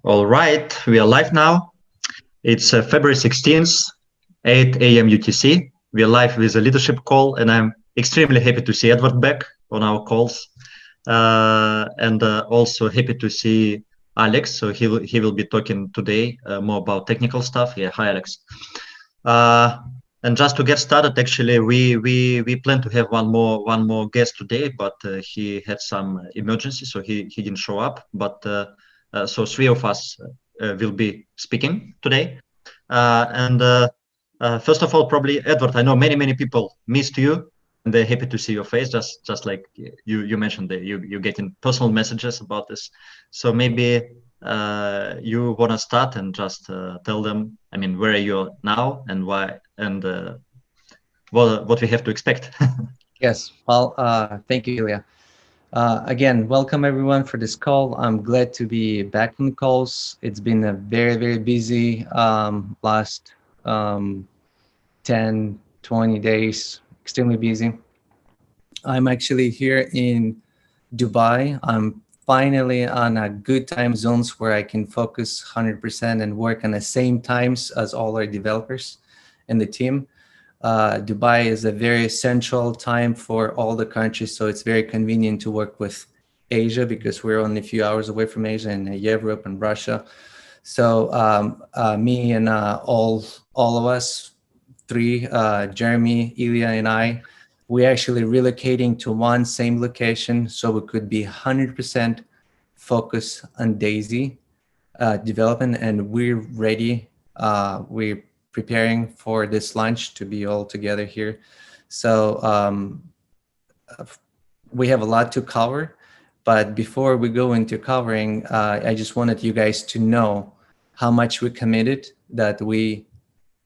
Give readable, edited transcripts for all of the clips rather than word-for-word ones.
All right, we are live now. It's February 16th, 8 a.m. UTC. We are live with a leadership call, and I'm extremely happy to see Edward back on our calls, and also happy to see Alex. So he will be talking today more about technical stuff. Yeah, hi Alex. Uh, and just to get started, actually, we plan to have one more guest today, but he had some emergency, so he didn't show up. But so three of us will be speaking today. And first of all, probably Edward, I know many people missed you, and they're happy to see your face. Just like you mentioned, that you getting personal messages about this. So maybe you want to start and just tell them, I mean, where are you now and why, and what we have to expect. Yes, well, thank you, Ilya. Again, welcome everyone for this call. I'm glad to be back on the calls. It's been a very busy last 10, 20 days, extremely busy. I'm actually here in Dubai. I'm finally on a good time zones where I can focus 100% and work on the same times as all our developers and the team. Dubai is a very central time for all the countries, so it's very convenient to work with Asia because we're only a few hours away from Asia and Europe and Russia. So me and all of us, three, Jeremy, Ilya, and I, we actually relocating to one same location so we could be 100% focused on Daisy development, and we're ready. We're preparing for this lunch to be all together here. So we have a lot to cover, but before we go into covering, I just wanted you guys to know how much we committed that we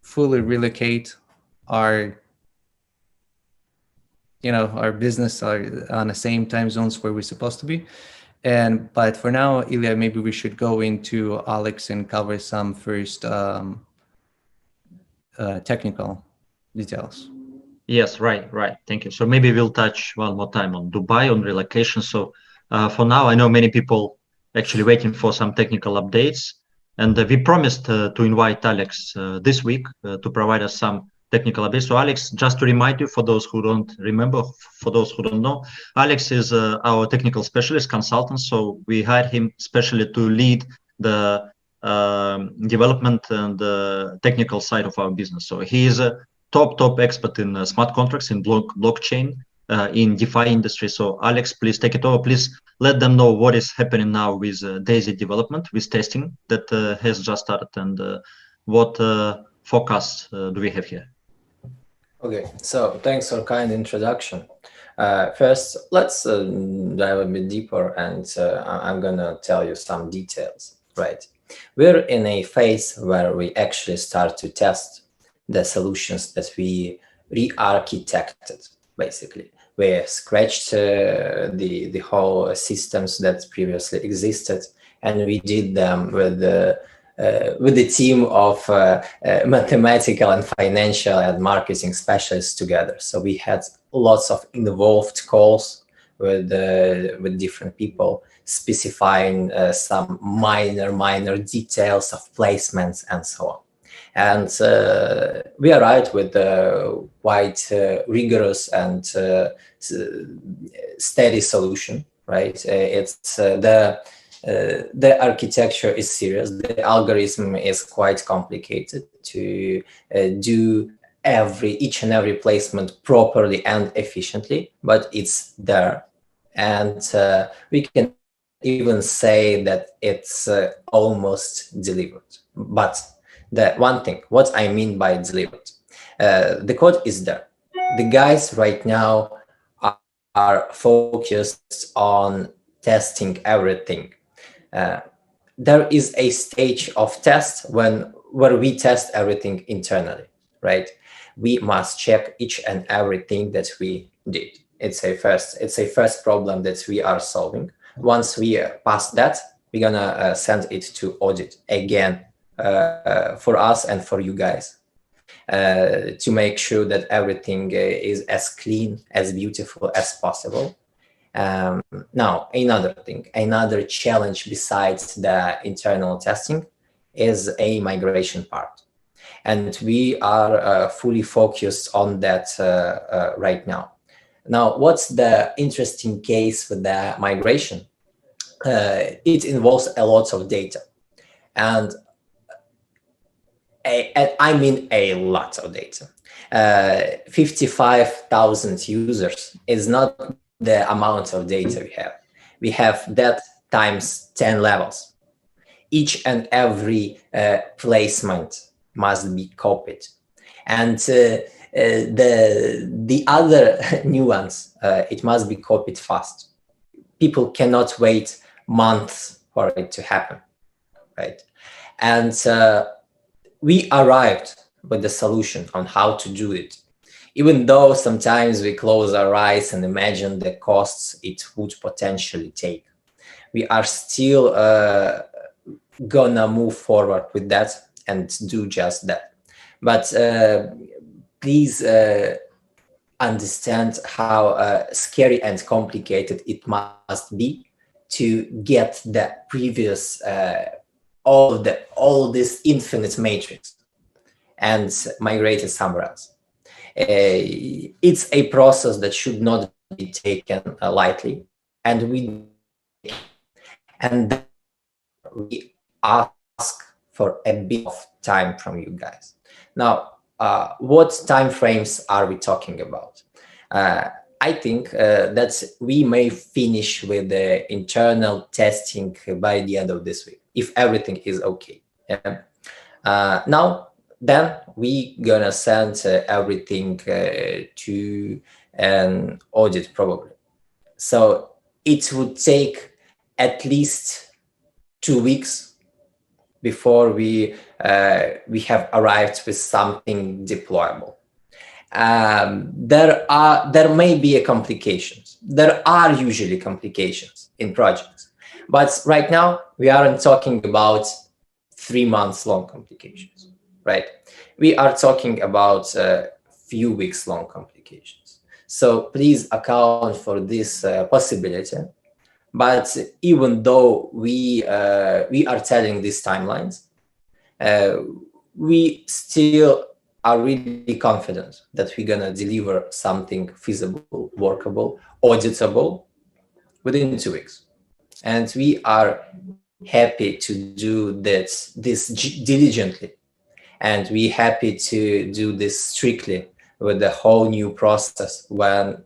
fully relocate our our business are on the same time zones where we're supposed to be. But for now, Ilya, maybe we should go into Alex and cover some first technical details. Yes, right. Thank you. So maybe we'll touch one more time on Dubai, on relocation. So for now, I know many people actually waiting for some technical updates, and we promised to invite Alex this week to provide us some technical updates. So Alex, just to remind you, for those who don't remember, for those who don't know, Alex is our technical specialist consultant. So we hired him specially to lead the development and the technical side of our business. So he is a top expert in smart contracts, in blockchain, in DeFi industry. So Alex, please take it over. Please let them know what is happening now with Daisy development, with testing that has just started, and what forecasts do we have here? Okay, so thanks for kind introduction. First, let's dive a bit deeper, and I'm gonna tell you some details. Right, we're in a phase where we actually start to test the solutions that we re-architected. Basically, we scratched the whole systems that previously existed, and we did them with the team of mathematical and financial and marketing specialists together. So we had lots of involved calls with different people, specifying some minor details of placements and so on. And we arrived with a quite rigorous and steady solution, right? It's the architecture is serious. The algorithm is quite complicated to do each and every placement properly and efficiently, but it's there. And we can even say that it's almost delivered. But the one thing, what I mean by delivered, the code is there. The guys right now are focused on testing everything. There is a stage of test where we test everything internally, right? We must check each and everything that we did. It's a first problem that we are solving. Once we pass that, we're gonna send it to audit again for us and for you guys to make sure that everything is as clean, as beautiful as possible. Now, another thing, another challenge besides the internal testing is a migration part. And we are fully focused on that right now. Now, what's the interesting case with the migration? It involves a lot of data. And I mean a lot of data. 55,000 users is not the amount of data we have. We have that times 10 levels. Each and every placement must be copied. And the other nuance, it must be copied fast. People cannot wait months for it to happen, right? And we arrived with the solution on how to do it, even though sometimes we close our eyes and imagine the costs it would potentially take. We are still gonna move forward with that and do just that. But please understand how scary and complicated it must be to get the previous all this infinite matrix and migrate it somewhere else. It's a process that should not be taken lightly, and we ask for a bit of time from you guys. Now, what time frames are we talking about? I think that we may finish with the internal testing by the end of this week, if everything is okay. Yeah. Now, then we gonna send everything to an audit probably. So it would take at least 2 weeks before we have arrived with something deployable. There may be complications. There are usually complications in projects, but right now we aren't talking about 3 months long complications, right? We are talking about a few weeks long complications. So please account for this possibility. But even though we are telling these timelines, we still are really confident that we're gonna deliver something feasible, workable, auditable within 2 weeks. And we are happy to do this diligently. And we're happy to do this strictly with the whole new process when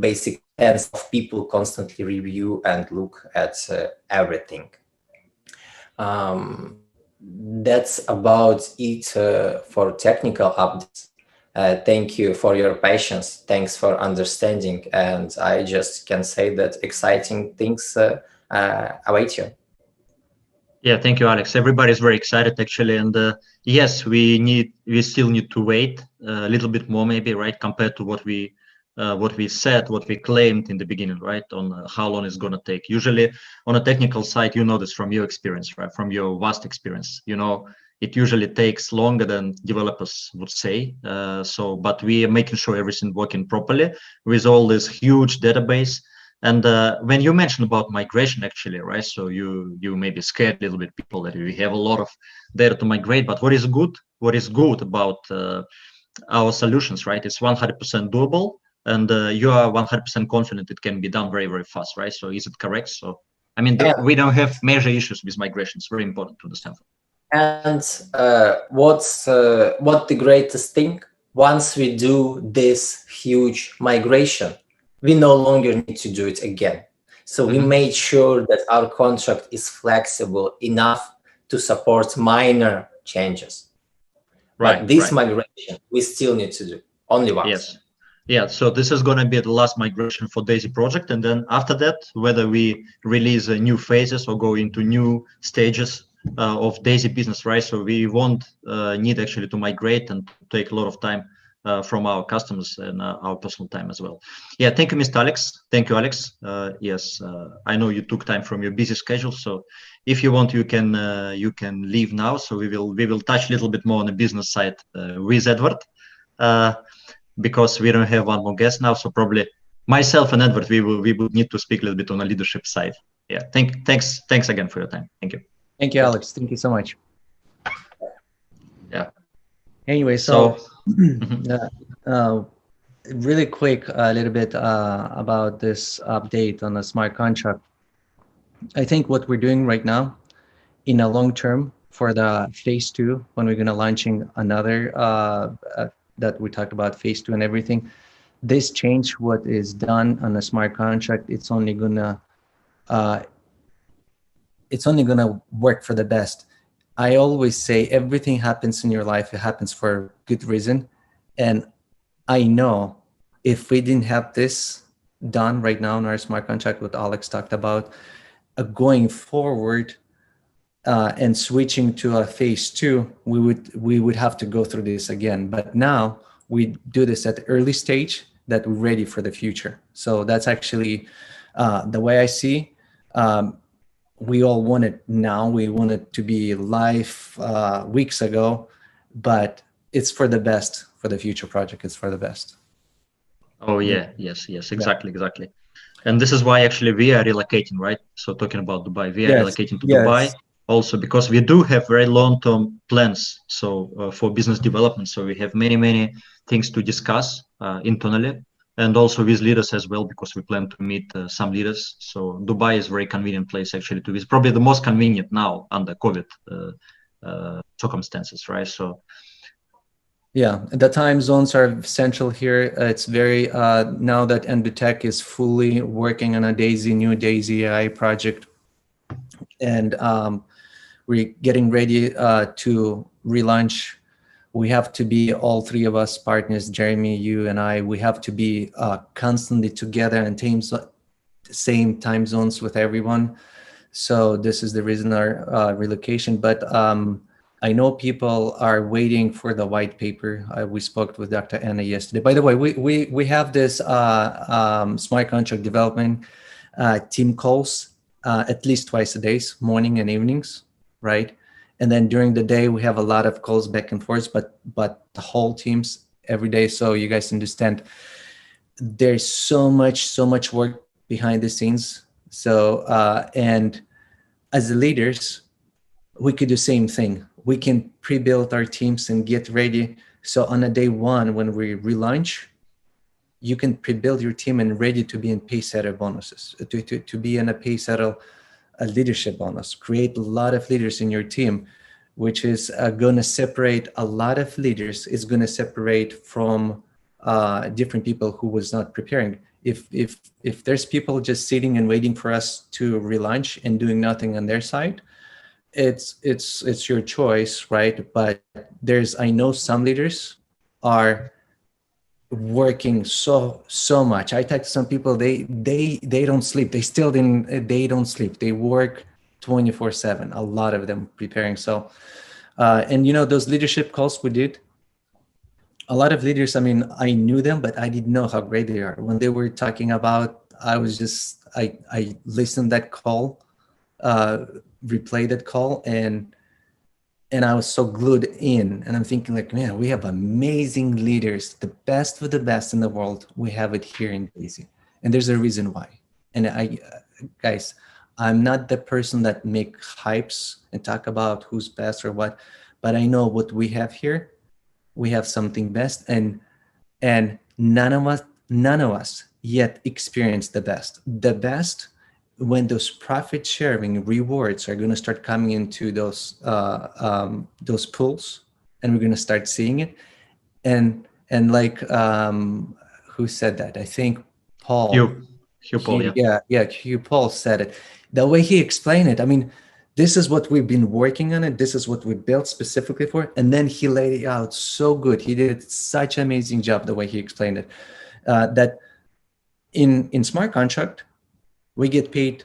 basically tens of people constantly review and look at everything. That's about it for technical updates. Thank you for your patience. Thanks for understanding. And I just can say that exciting things await you. Yeah, thank you, Alex. Everybody's very excited actually, and yes, we still need to wait a little bit more, maybe, right, compared to what we said, what we claimed in the beginning, right, on how long it's going to take. Usually on a technical side, you know this from your experience, right, from your vast experience, you know, it usually takes longer than developers would say. But we are making sure everything working properly with all this huge database. And when you mentioned about migration, actually, right, so you maybe scared a little bit people that we have a lot of data to migrate, but what is good about our solutions, right, it's 100% doable. And you are 100% confident it can be done very, very fast, right? So is it correct? So, I mean, we don't have major issues with migration. It's very important to understand. And what's the greatest thing? Once we do this huge migration, we no longer need to do it again. So we made sure that our contract is flexible enough to support minor changes. Right. But this migration, we still need to do only once. Yes. Yeah, so this is going to be the last migration for Daisy project. And then after that, whether we release new phases or go into new stages of Daisy business, right? So we won't need actually to migrate and take a lot of time from our customers and our personal time as well. Yeah, thank you, Mr. Alex. Thank you, Alex. Yes, I know you took time from your busy schedule. So if you want, you can leave now. So we will touch a little bit more on the business side with Edward. Because we don't have one more guest now, so probably myself and Edward, we would need to speak a little bit on the leadership side. Yeah. Thanks again for your time. Thank you. Thank you, Alex. Thank you so much. Yeah. Anyway, so really quick, a little bit about this update on the smart contract. I think what we're doing right now, in a long term, for the phase 2, when we're going to launching another that we talked about phase 2 and everything, this change, what is done on a smart contract, it's only gonna work for the best. I always say everything happens in your life, it happens for good reason. And I know if we didn't have this done right now in our smart contract, what Alex talked about, going forward and switching to a phase 2, we would have to go through this again. But now we do this at the early stage that we're ready for the future. So that's actually the way I see. We all want it now. We want it to be live weeks ago, but it's for the best for the future project. It's for the best. Oh yeah, yes, exactly. And this is why actually we are relocating, right? So talking about Dubai, we are relocating to Dubai also because we do have very long-term plans. So for business development, so we have many things to discuss internally and also with leaders as well, because we plan to meet some leaders. So Dubai is a very convenient place actually to visit, probably the most convenient now under COVID circumstances, right? So yeah, the time zones are essential here. It's very, now that NBTech is fully working on a new Daisy AI project, and we're getting ready to relaunch. We have to be, all three of us partners, Jeremy, you and I, we have to be constantly together in same time zones with everyone. So this is the reason our relocation. But I know people are waiting for the white paper. We spoke with Dr. Anna yesterday. By the way, we have this smart contract development team calls at least twice a day, morning and evenings, right? And then during the day, we have a lot of calls back and forth, but the whole teams every day. So you guys understand, there's so much work behind the scenes. So, and as the leaders, we could do the same thing. We can pre-build our teams and get ready. So on a day 1, when we relaunch, you can pre-build your team and ready to be in Pacesetter bonuses, to be in a Pacesetter leadership bonus. Create a lot of leaders in your team, which is going to separate a lot of leaders. Is going to separate from different people who was not preparing. If there's people just sitting and waiting for us to relaunch and doing nothing on their side, it's your choice, right? But I know some leaders are working so much. I talked to some people, they don't sleep. They don't sleep. They work 24/7, a lot of them preparing. So and those leadership calls we did, a lot of leaders, I mean, I knew them, but I didn't know how great they are. When they were talking about, I listened that call, replay that call, and I was so glued in. And I'm thinking like, man, we have amazing leaders, the best of the best in the world. We have it here in Daisy, and there's a reason why. And guys, I'm not the person that make hypes and talk about who's best or what, but I know what we have here. We have something best, and none of us yet experienced the best. The best, when those profit sharing rewards are going to start coming into those pools, and we're going to start seeing it. And like who said that? I think Paul. Hugh Paul, Hugh Paul said it. The way he explained it, I mean, this is what we've been working on it. This is what we built specifically for. And then he laid it out so good. He did such an amazing job the way he explained it. That in smart contract, we get paid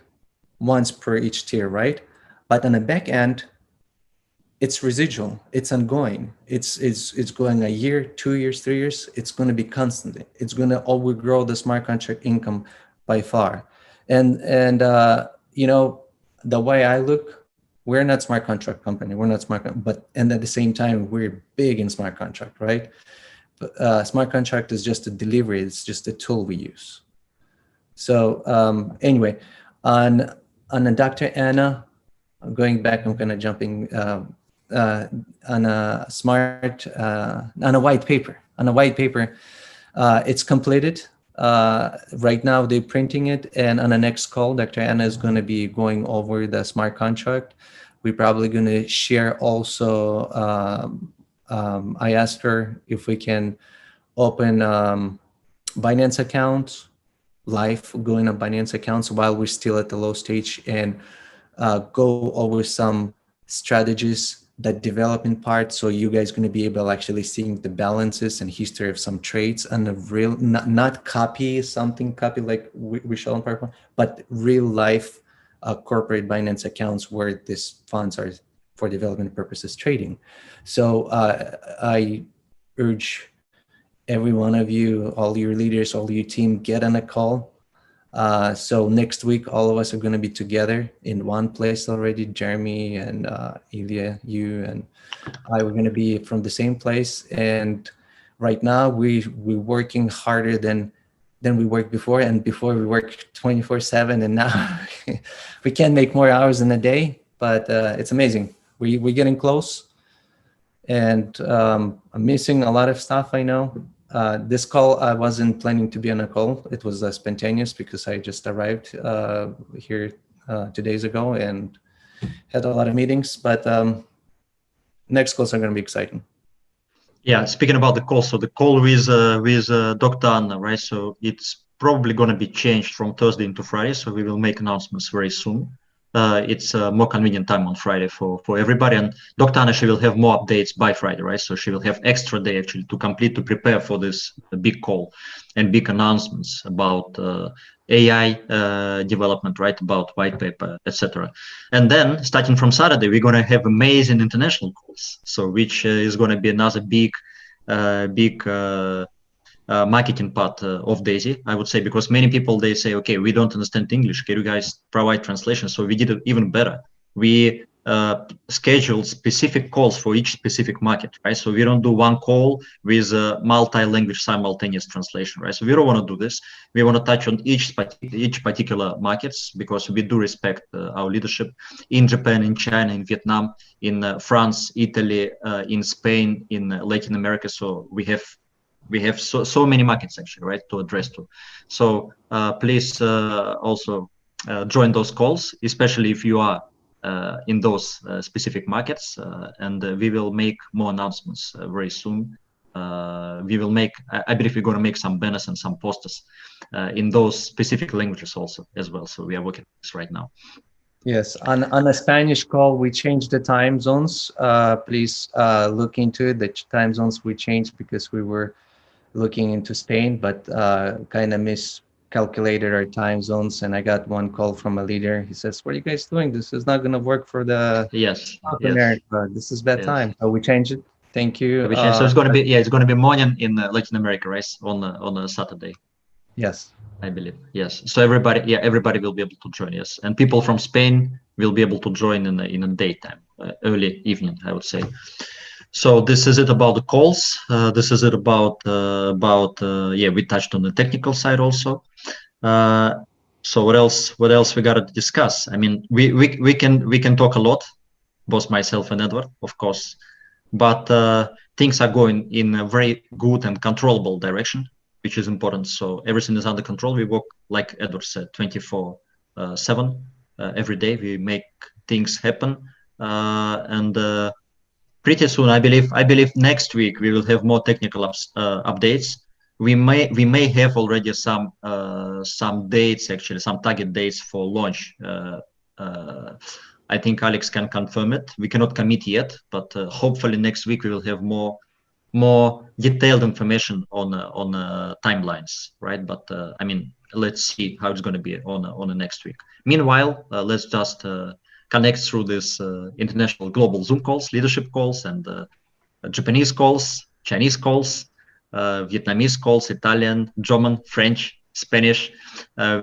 once per each tier, right? But on the back end, it's residual. It's ongoing. It's going a year, 2 years, 3 years. It's going to be constantly. It's going to always grow the smart contract income by far. And the way I look, we're not smart contract company. We're not and at the same time, we're big in smart contract, right? But smart contract is just a delivery. It's just a tool we use. So anyway, on Dr. Anna, going back, I'm kind of jumping on a smart on a white paper. On a white paper, it's completed. Right now they're printing it, and on the next call, Dr. Anna is going to be going over the smart contract. We're probably going to share also. I asked her if we can open Binance accounts, live going on Binance accounts while we're still at the low stage, and go over some strategies that development part, so you guys going to be able actually seeing the balances and history of some trades and a real, not copy like we show on PowerPoint, but real life corporate Binance accounts where these funds are for development purposes trading. So I urge every one of you, all your leaders, all your team, get on a call. So next week, all of us are going to be together in one place already. Jeremy and Ilya, you and I, we're going to be from the same place. And right now, we're working harder than we worked before. And before we worked 24/7, and now we can make more hours in a day. But it's amazing. We're getting close. And I'm missing a lot of stuff, I know. This call, I wasn't planning to be on a call. It was spontaneous because I just arrived here 2 days ago and had a lot of meetings. But next calls are going to be exciting. Yeah, speaking about the call, so the call with Dr. Anna, right? So it's probably going to be changed from Thursday into Friday. So we will make announcements very soon. It's a more convenient time on Friday for everybody. And Dr. Anna, she will have more updates by Friday, right? So she will have extra day actually to prepare for this big call and big announcements about AI development, right? About white paper, etc. And then starting from Saturday, we're going to have amazing international calls. So which is going to be another big marketing part of Daisy, I would say, because many people, they say, okay, we don't understand English. Can you guys provide translation? So we did it even better. We scheduled specific calls for each specific market, right? So we don't do one call with multi-language simultaneous translation, right? So we don't want to do this. We want to touch on each particular markets, because we do respect our leadership in Japan, in China, in Vietnam, in France, Italy, in Spain, in Latin America. So we have so many markets actually, right, to address to. So please also join those calls, especially if you are in those specific markets, and we will make more announcements very soon. We will make, I believe we're going to make some banners and some posters in those specific languages also as well. So we are working on this right now. Yes, on a Spanish call, we changed the time zones. Please look into it. The time zones we changed because we were looking into Spain, but kind of miscalculated our time zones. And I got one call from a leader. He says, "What are you guys doing? This is not going to work for the South America. This is bad time." So we changed it. Thank you. So it's going to be, it's going to be morning in Latin America, right? On a Saturday. Yes. I believe, yes. So everybody will be able to join, yes. And people from Spain will be able to join in the daytime, early evening, I would say. So this is it about the calls. This is it about we touched on the technical side also. So what else we got to discuss? I mean, we can talk a lot, both myself and Edward, of course, but things are going in a very good and controllable direction, which is important. So everything is under control. We work, like Edward said, 24/7 every day. We make things happen, and pretty soon, I believe next week we will have more technical updates. We may have already some dates, actually, some target dates for launch. I think Alex can confirm it. We cannot commit yet, but hopefully next week we will have more detailed information on timelines, right? But I mean, let's see how it's going to be on the next week. Meanwhile, let's just connect through this international global Zoom calls, leadership calls, and Japanese calls, Chinese calls, Vietnamese calls, Italian, German, French, Spanish.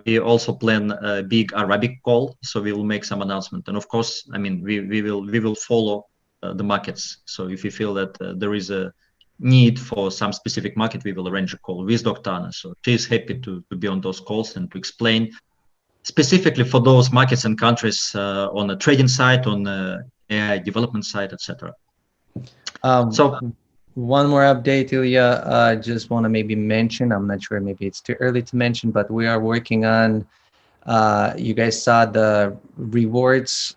We also plan a big Arabic call, so we will make some announcement. And of course, I mean, we will follow the markets. So if you feel that there is a need for some specific market, we will arrange a call with Dr. Anna. So she's happy to be on those calls and to explain specifically for those markets and countries on the trading side, on the AI development side, etc. So one more update, Ilya. I just want to maybe mention, I'm not sure, maybe it's too early to mention, but we are working on, you guys saw the rewards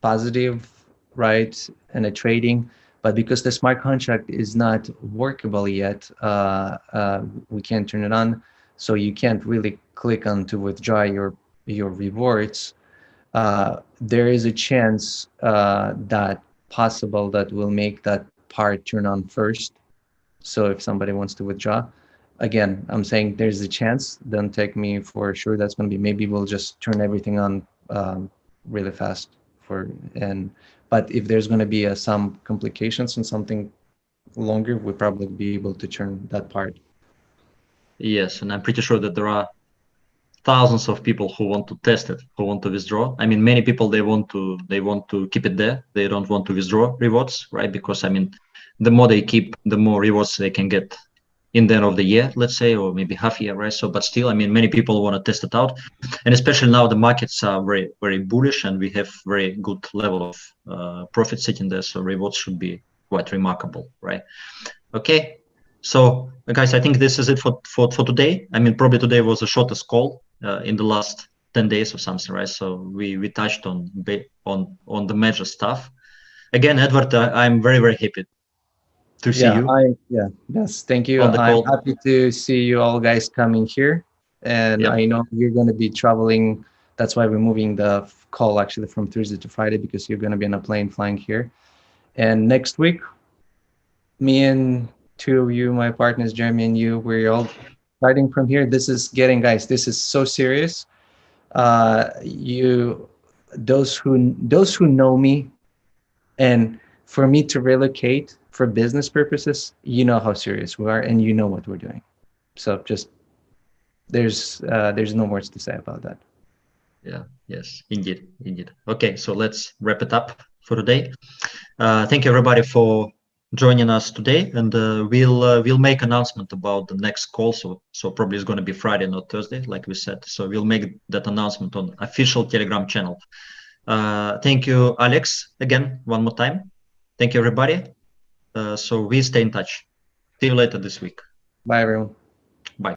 positive, right, and the trading, but because the smart contract is not workable yet, we can't turn it on. So you can't really click on to withdraw your rewards. There is a chance that possible that will make that part turn on first. So if somebody wants to withdraw, again, I'm saying there's a chance. Don't take me for sure that's going to be. Maybe we'll just turn everything on really fast but if there's going to be some complications and something longer, we'll probably be able to turn that part. Yes, and I'm pretty sure that there are thousands of people who want to test it, who want to withdraw. I mean, many people, they want to keep it there. They don't want to withdraw rewards, right? Because I mean, the more they keep, the more rewards they can get in the end of the year, let's say, or maybe half year, right? So, but still, I mean, many people want to test it out, and especially now the markets are very, very bullish, and we have very good level of profit sitting there. So rewards should be quite remarkable, right? Okay. So guys, I think this is it for today. I mean, probably today was the shortest call in the last 10 days or something, right? So we touched on the major stuff. Again, Edward, I'm very, very happy to see you. Yes, thank you. On the I'm call. happy to see you all guys coming here. And I know you're going to be traveling. That's why we're moving the call actually from Thursday to Friday, because you're going to be on a plane flying here. And next week, me and two of you, my partners, Jeremy and you, we're all starting from here. This is so serious. Those who know me, and for me to relocate for business purposes, you know how serious we are, and you know what we're doing. So just there's no words to say about that. Yeah. Yes. Indeed. Okay. So let's wrap it up for today. Thank you everybody for joining us today, and we'll make announcement about the next call. So probably it's going to be Friday, not Thursday, like we said. So we'll make that announcement on official Telegram channel. Thank you, Alex, again one more time. Thank you everybody. So we stay in touch. See you later this week. Bye everyone. Bye.